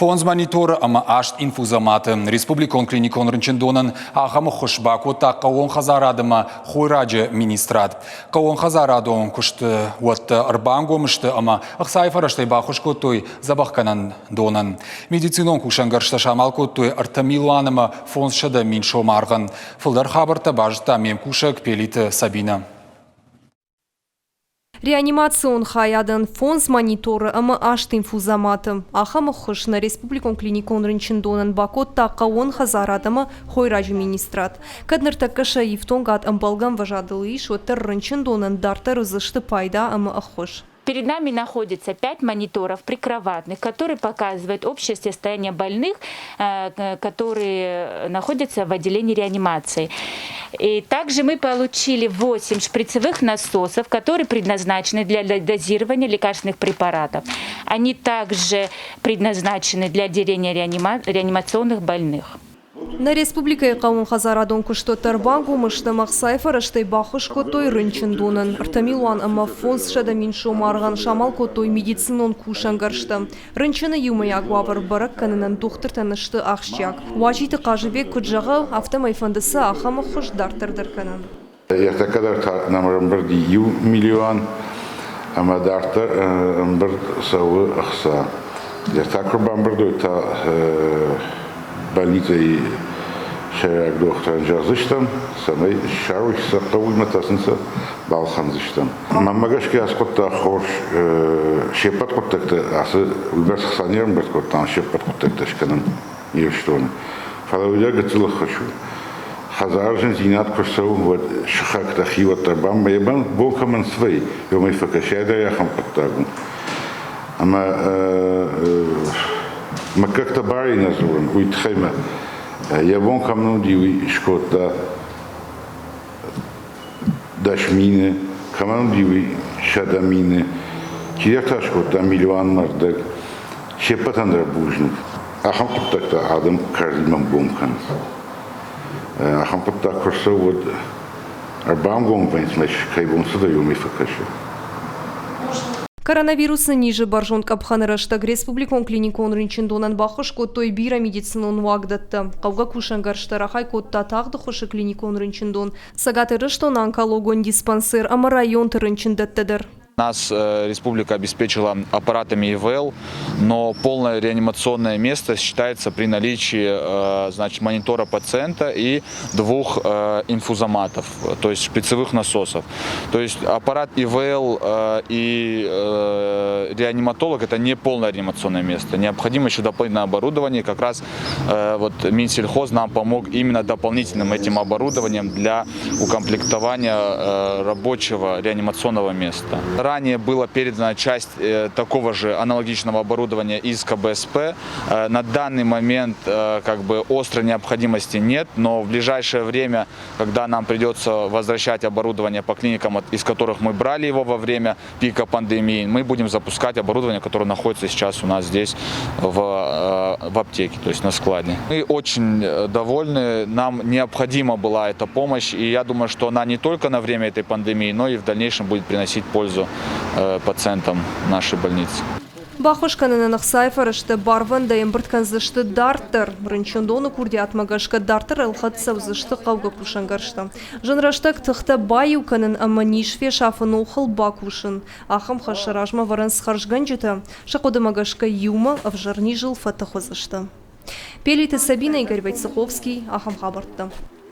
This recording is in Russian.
Фонз монитор ама ашт инфузаматы. Республикон клиникон рынчындонын ағамы хушбаку та қауын хазарадыма хойраджы министрат. Қауын хазарадуын күшті уатты ырбангомышты ама ықсайфараштай бақышку той забаққанан донын. Медицинон кушангаршта шамал көттой артамилуанымы фонз шыды min шомарғын. Фылдар хабарта бажыта мем кушак пелиті Сабина. Реанимацион хаядын фонз мониторы ама ашт инфузаматым. Ахамы хуш на республикон клиникон рынчындонын бакот таққа он хазарадымы хойраджы министрат. Каднырта каша евтонгат амбалган важадылы иш оттар рынчындонын дарта рызышты пайда ама ахуш. Перед нами находится 5 мониторов прикроватных, которые показывают общее состояние больных, которые находятся в отделении реанимации. И также мы получили 8 шприцевых насосов, которые предназначены для дозирования лекарственных препаратов. Они также предназначены для отделения реанимационных больных. На республике қауын хазарадон күшті тарбангу мұшты мақсайфа раштай бақыш көтой рынчындонын. Артамилуан ама фонз шада min шомарған шамал көтой медицинон кушангаршты. Рынчыны юмай агуавар барак канынан доқтыр танышты ақшчак. Вачиты қажыбек күджағы автомайфандысы ақамы құш дартырдыр канан. Ерта кадар намырын бірді ю миллион, ама дартыр бір сауы ақса. Ерта құрбан бірді өта больницей шерак доктор жазыштым, самай шаруш сақтауы матасынса балхан зыштым. Мамагашки аскотта хош шепат коттакты, асы үлбәр сықсанерім бір коттан шепат коттакты шканын ерштоны. Фалауя гыцылы хочу. Хазаржын зинат курсау вот шахакта хиваттар бам байбан бокаман свой, ёмай факашеда яхам коттагу. Ама мы как-то бари называем, уйтхайма. Я вон камну диви шкота дашмины, камну диви шадамины. Кирята шкота миллион мардак. Шепатандра бужник. Ахам так-то адам кардимам гомкан. Ахам так курсо вот арбам гомпанс меш кайбом сюда юми факаши. Коронавирусы ниже баржон капханыраштаг республикон клиникон рынчындонан бахыш коттой бира медицинон вагдатты. Қауға кушангарштарахай котта тағды хошы клиникон рынчындон. Сагаты рыштон онкологон диспансер ама район рынчындаттыдыр. Нас республика обеспечила аппаратами ИВЛ, но полное реанимационное место считается при наличии значит, монитора пациента и 2 инфузоматов, то есть шприцевых насосов. То есть аппарат ИВЛ и реаниматолог – это не полное реанимационное место. Необходимо еще дополнительное оборудование. Как раз вот Минсельхоз нам помог именно дополнительным этим оборудованием для укомплектования рабочего реанимационного места. Ранее была передана часть такого же аналогичного оборудования из КБСП. На данный момент как бы острой необходимости нет, но в ближайшее время, когда нам придется возвращать оборудование по клиникам, из которых мы брали его во время пика пандемии, мы будем запускать оборудование, которое находится сейчас у нас здесь в аптеке, то есть на складе. Мы очень довольны, нам необходима была эта помощь, и я думаю, что она не только на время этой пандемии, но и в дальнейшем будет приносить пользу пациентам нашей больницы. Бахошканын сайфарышты барван дайым біртканзышты дартыр. Рынчындоны курди атмагашка дартыр алхат савзышты қауға кушангаршты. Жанраштак тұхта байу канын ама нишве шафын оқыл бакушын. Ахам хашаражма варан схаржган жыты. Шақоды магашка юма авжарни жыл фатахозышты. Пелиті Сабина, Игорь Войцеховский, Ахам хабартты.